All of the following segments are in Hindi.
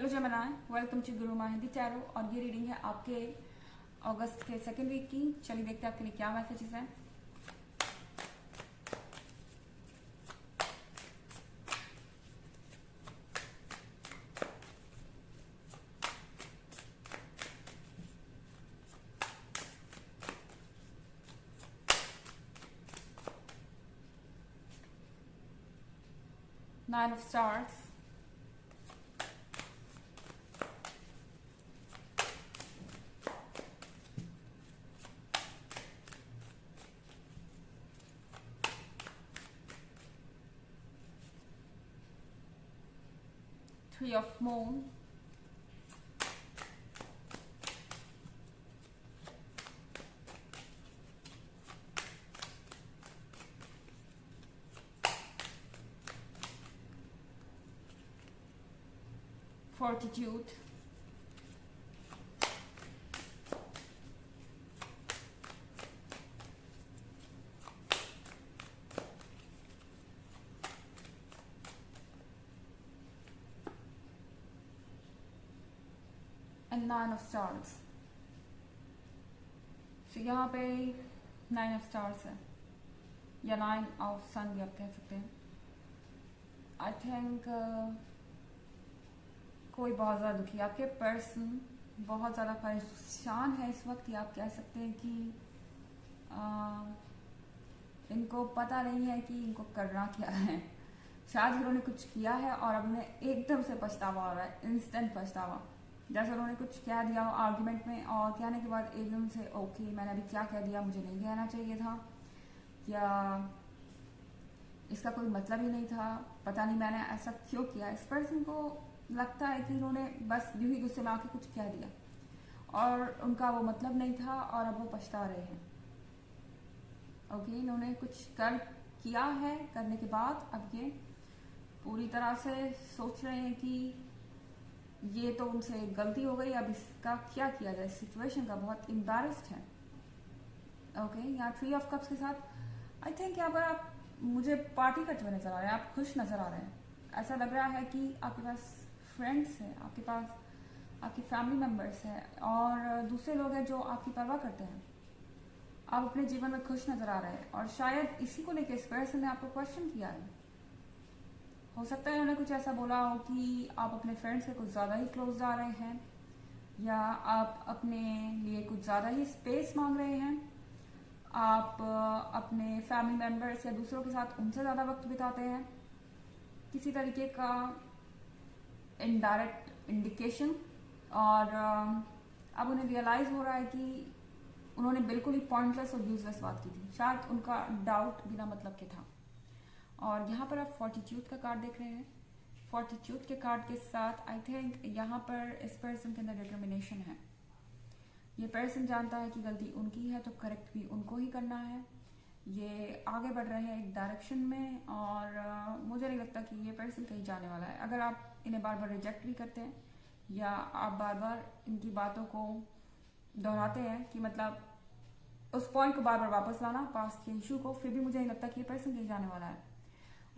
Hello जमनाए, welcome to Guru माहिंदी tarot. और ये रीडिंग है आपके अगस्त के सेकेंड वीक की। चलिए देखते हैं आपके लिए क्या मैसेजेस हैं। Nine of stars, three of moon, fortitude, and nine of stars. तो यहाँ पे नाइन ऑफ स्टार्स है या नाइन ऑफ सन भी आप कह सकते हैं। आई थिंक कोई बहुत ज़्यादा दुखी, आपके पर्सन बहुत ज़्यादा परेशान है इस वक्त। या आप कह सकते हैं कि इनको पता नहीं है कि इनको करना क्या है। शायद उन्होंने कुछ किया है और अब उन्हें एकदम से पछतावा हो रहा है, इंस्टेंट पछतावा। जैसे उन्होंने कुछ कह दिया हो आर्गुमेंट में और कहने के बाद एकदम से ओके मैंने अभी क्या कह दिया, मुझे नहीं कहना चाहिए था, या इसका कोई मतलब ही नहीं था, पता नहीं मैंने ऐसा क्यों किया। इस पर्सन को लगता है कि उन्होंने बस यूं ही गुस्से में आके कुछ कह दिया और उनका वो मतलब नहीं था और अब वो पछता रहे हैं। ओके, इन्होंने कुछ किया है, करने के बाद अब ये पूरी तरह से सोच रहे हैं कि ये तो उनसे गलती हो गई, अब इसका क्या किया जाए। सिचुएशन का बहुत एम्बैरेस्ड है। ओके, यहाँ थ्री ऑफ कप्स के साथ आई थिंक यहाँ पर आप मुझे पार्टी करते हुए नजर आ रहे हैं, आप खुश नजर आ रहे हैं। ऐसा लग रहा है कि आपके पास फ्रेंड्स हैं, आपके पास आपकी फैमिली मेम्बर्स हैं और दूसरे लोग हैं जो आपकी परवाह करते हैं। आप अपने जीवन में खुश नजर आ रहे हैं और शायद इसी को लेकर इस पर्सन ने आपको क्वेश्चन किया है। हो सकता है उन्होंने कुछ ऐसा बोला हो कि आप अपने फ्रेंड्स से कुछ ज़्यादा ही क्लोज जा रहे हैं, या आप अपने लिए कुछ ज़्यादा ही स्पेस मांग रहे हैं। आप अपने फैमिली मेम्बर्स या दूसरों के साथ उनसे ज़्यादा वक्त बिताते हैं। किसी तरीके का इनडायरेक्ट इंडिकेशन। और अब उन्हें रियलाइज़ हो रहा है कि उन्होंने बिल्कुल ही पॉइंटलेस और यूजलेस बात की थी। शायद उनका डाउट बिना मतलब के था। और यहाँ पर आप फोर्टिट्यूड का कार्ड देख रहे हैं। फोर्टिट्यूड के कार्ड के साथ आई थिंक यहाँ पर इस पर्सन के अंदर डिटर्मिनेशन है। ये पर्सन जानता है कि गलती उनकी है तो करेक्ट भी उनको ही करना है। ये आगे बढ़ रहे हैं एक डायरेक्शन में और मुझे नहीं लगता कि ये पर्सन कहीं जाने वाला है। अगर आप इन्हें बार बार रिजेक्ट भी करते हैं या आप बार बार इनकी बातों को दोहराते हैं कि मतलब उस पॉइंट को बार बार वापस लाना पास्ट के इशू को, फिर भी मुझे नहीं लगता कि ये पर्सन कहीं जाने वाला है।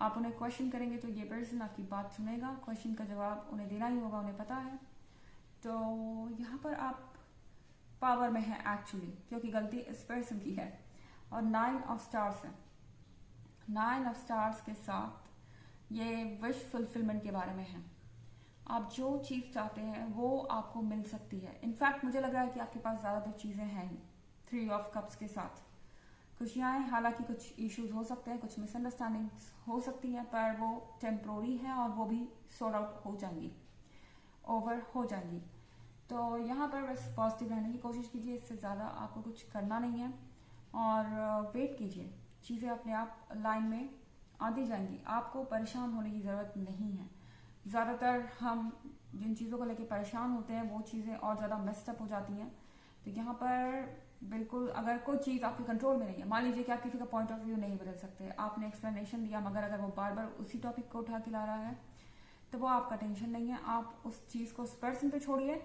आप उन्हें क्वेश्चन करेंगे तो ये पर्सन आपकी बात सुनेगा, क्वेश्चन का जवाब उन्हें देना ही होगा, उन्हें पता है। तो यहाँ पर आप पावर में है एक्चुअली, क्योंकि गलती इस पर्सन की है। और नाइन ऑफ स्टार्स है। नाइन ऑफ स्टार्स के साथ ये विश फुलफिलमेंट के बारे में है। आप जो चीज चाहते हैं वो आपको मिल सकती है। इनफैक्ट मुझे लग रहा है कि आपके पास ज्यादातर चीजें हैं ही। थ्री ऑफ कप्स के साथ खुशियां हैं, हालांकि कुछ इश्यूज हो सकते हैं, कुछ मिसअंडरस्टैंडिंग्स हो सकती हैं, पर वो टेम्प्रोरी हैं और वो भी सॉर्ट आउट हो जाएंगी, ओवर हो जाएंगी। तो यहाँ पर बस पॉजिटिव रहने की कोशिश कीजिए, इससे ज़्यादा आपको कुछ करना नहीं है और वेट कीजिए, चीज़ें अपने आप लाइन में आती जाएंगी। आपको परेशान होने की ज़रूरत नहीं है। ज़्यादातर हम जिन चीज़ों को लेकर परेशान होते हैं वो चीज़ें और ज़्यादा मेस्टअप हो जाती हैं। तो यहाँ पर बिल्कुल अगर कोई चीज़ आपके कंट्रोल में नहीं है, मान लीजिए कि आप किसी का पॉइंट ऑफ व्यू नहीं बदल सकते, आपने एक्सप्लेनेशन दिया मगर अगर वो बार बार उसी टॉपिक को उठा के ला रहा है तो वो आपका टेंशन नहीं है। आप उस चीज़ को उस पर्सन पे छोड़िए,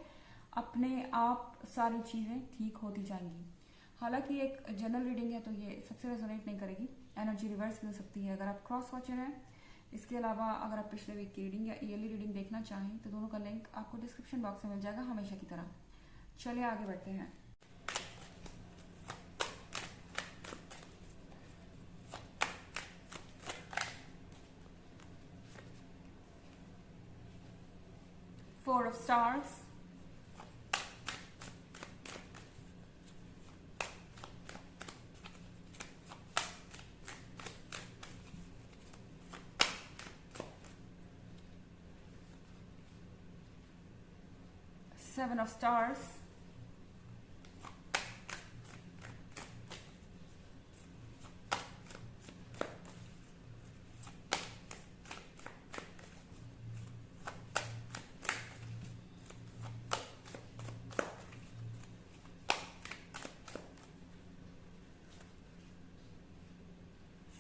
अपने आप सारी चीज़ें ठीक होती जाएंगी। हालांकि एक जनरल रीडिंग है तो ये सबसे रेजोनेट नहीं करेगी, एनर्जी रिवर्स भी हो सकती है। अगर आप क्रॉस वॉचर हैं इसके अलावा अगर आप पिछले वीक की रीडिंग या ईयरली रीडिंग देखना चाहें तो दोनों का लिंक आपको डिस्क्रिप्शन बॉक्स में मिल जाएगा हमेशा की तरह। चलिए आगे बढ़ते हैं। Four of Stars, Seven of Stars,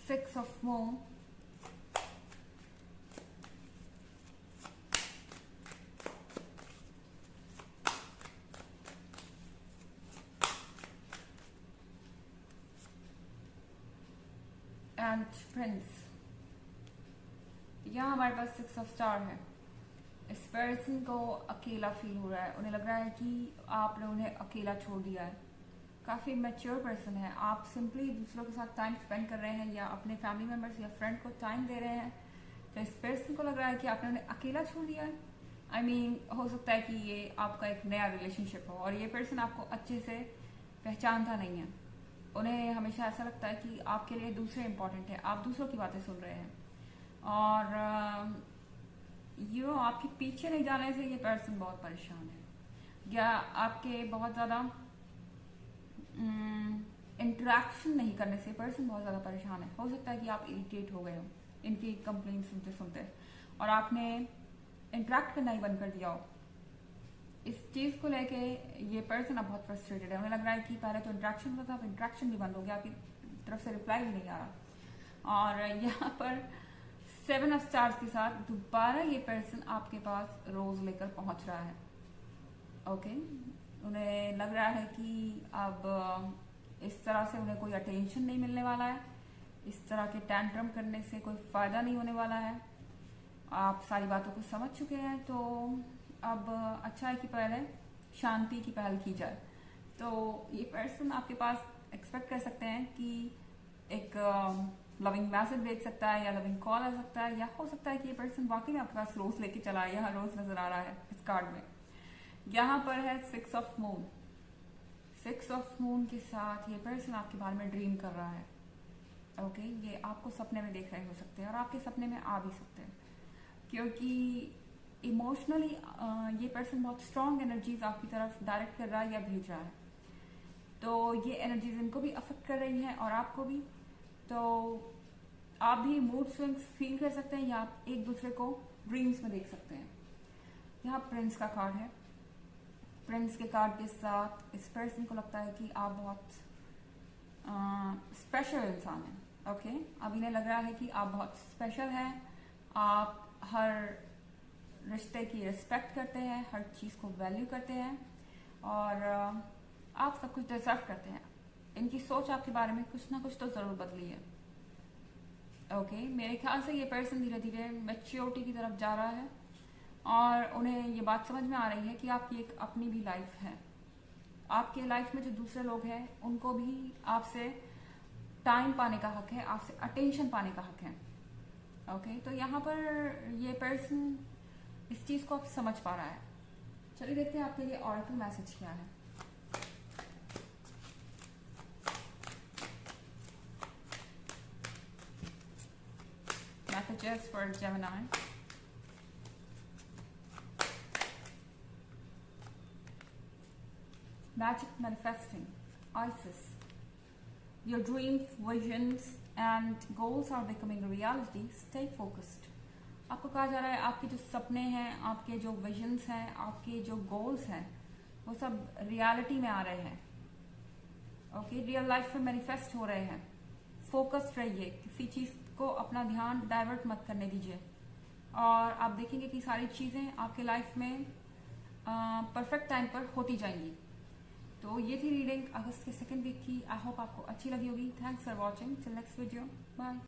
Six of Moon, and Prince. यहाँ हमारे पास सिक्स ऑफ स्टार है। इस पर्सन को अकेला फील हो रहा है, उन्हें लग रहा है कि आपने उन्हें अकेला छोड़ दिया है। काफ़ी मैच्योर पर्सन है, आप सिंपली दूसरों के साथ टाइम स्पेंड कर रहे हैं या अपने फैमिली मेम्बर्स या फ्रेंड को टाइम दे रहे हैं, तो इस पर्सन को लग रहा है कि आपने उन्हें अकेला छोड़ दिया है। I mean, हो सकता है कि ये आपका एक नया रिलेशनशिप हो और ये पर्सन आपको अच्छे से पहचानता नहीं है। उन्हें हमेशा ऐसा लगता है कि आपके लिए दूसरे इम्पोर्टेंट है, आप दूसरों की बातें सुन रहे हैं और आपके पीछे नहीं जाने से ये पर्सन बहुत परेशान है या आपके बहुत ज़्यादा इंटरेक्शन नहीं करने से पर्सन बहुत ज़्यादा परेशान है। हो सकता है कि आप इरिटेट हो गए हो इनकी कंप्लेंट सुनते सुनते और आपने इंटरेक्ट करना ही बंद कर दिया हो। इस चीज़ को लेके ये पर्सन अब बहुत फ्रस्ट्रेटेड है। उन्हें लग रहा है कि पहले तो इंटरेक्शन होता था, अब इंटरेक्शन भी बंद हो गया, आपकी तरफ से रिप्लाई भी नहीं आ रहा। और यहाँ पर सेवन ऑफ स्टार्स के साथ दोबारा ये पर्सन आपके पास रोज लेकर पहुंच रहा है। ओके, उन्हें लग रहा है कि अब इस तरह से उन्हें कोई अटेंशन नहीं मिलने वाला है, इस तरह के टैंट्रम करने से कोई फायदा नहीं होने वाला है। आप सारी बातों को समझ चुके हैं, तो अब अच्छा है कि पहले शांति की पहल की जाए। तो ये पर्सन आपके पास एक्सपेक्ट कर सकते हैं कि एक लविंग मैसेज भेज सकता है या लविंग कॉल आ सकता है, या हो सकता है कि ये पर्सन वाकई में आपके पास रोज लेके चला है। यहाँ रोज नजर आ रहा है इस कार्ड में। यहाँ पर है six of moon. Six of moon के साथ ये पर्सन आपके बारे में ड्रीम कर रहा है। ओके, ये आपको सपने में देख रहे हो सकते हैं और आपके सपने में आ भी सकते हैं, क्योंकि इमोशनली ये पर्सन बहुत स्ट्रॉन्ग एनर्जीज आपकी तरफ डायरेक्ट कर रहा है या भेज रहा है। तो ये एनर्जीज इनको भी अफेक्ट कर रही हैं और आपको भी। तो आप भी मूड स्विंग्स फील कर सकते हैं या आप एक दूसरे को ड्रीम्स में देख सकते हैं। यहाँ प्रिंस का कार्ड है। प्रिंस के कार्ड के साथ इस पर्सन को लगता है कि आप बहुत स्पेशल इंसान हैं। ओके, अब इन्हें लग रहा है कि आप बहुत स्पेशल हैं, आप हर रिश्ते की रिस्पेक्ट करते हैं, हर चीज़ को वैल्यू करते हैं और आप सब कुछ डिजर्व करते हैं। इनकी सोच आपके बारे में कुछ ना कुछ तो ज़रूर बदली है। ओके, मेरे ख्याल से ये पर्सन धीरे धीरे मैच्योरिटी की तरफ जा रहा है और उन्हें ये बात समझ में आ रही है कि आपकी एक अपनी भी लाइफ है। आपके लाइफ में जो दूसरे लोग हैं उनको भी आपसे टाइम पाने का हक है, आपसे अटेंशन पाने का हक है। ओके, तो यहाँ पर ये पर्सन इस चीज़ को आप समझ पा रहा है। चलिए देखते हैं आपके लिए ऑरेकल मैसेज क्या है। Messages for Gemini. Magic manifesting. Isis. Your dreams, visions and goals are becoming a reality. Stay focused. आपको कहा जा रहा है आपके जो सपने हैं, आपके जो विजन्स हैं, आपके जो गोल्स हैं, वो सब रियलिटी में आ रहे हैं। ओके, रियल लाइफ में मैनिफेस्ट हो रहे हैं। फोकस्ड रहिए, किसी चीज़ को अपना ध्यान डाइवर्ट मत करने दीजिए और आप देखेंगे कि सारी चीज़ें आपके लाइफ में परफेक्ट टाइम पर होती जाएंगी। तो ये थी रीडिंग अगस्त के सेकंड वीक की। आई होप आपको अच्छी लगी होगी। Thanks for watching. Till next video, bye.